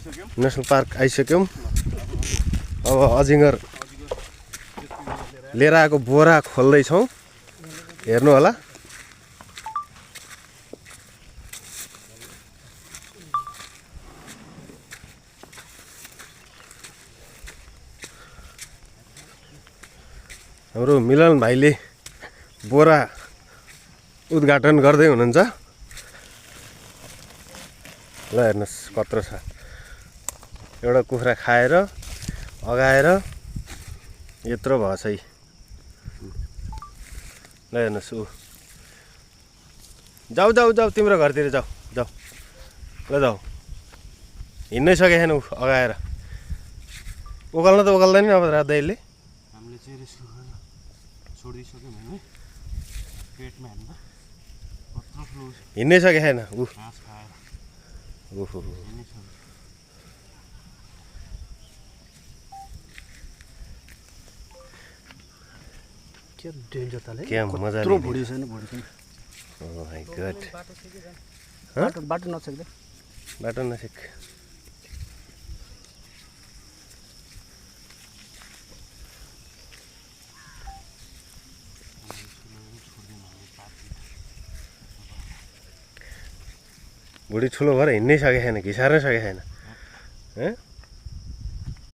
National park आइसक्यौँ। अब अजिङ्गर लिएर आएको बोरा खोल्दैछौँ, हेर्नु होला। हाम्रो मिलन भाइले बोरा उद्घाटन गर्दै हुनुहुन्छ। ल हेर्नुहोस् कत्रो छ, एउटा कुखुरा खाएर अगाएर यत्रो भएछ है। ल हेर्नुहोस् ऊ, जाऊ जाऊ जाऊ तिम्रो घरतिर जाऊ जाऊ, ल जाऊ। हिँड्नै सकेको छैन ऊ अगाएर, उकाल्न त उकाल्दैन अब रातैले। हामीले चाहिँ रेस्क्यु गरेर छोडिदिइसक्यौँ होइन, पेटमा हेर्नु कत्रो फ्लो हिँड्नै सकेको छैन ऊ। घाँस खाएर ओहो हिँड्नै सक्यो। क्या डेन्जर ताले, क्या मजा कत्रो भुडी छैन, भुडी छैन। ओ माइ गॉड, बाटो नछेक्दै बाटो नछेक। भुडी ठुलो भएर हिँड्नै सकेको छैन, घिसार्नै सकेको छैन।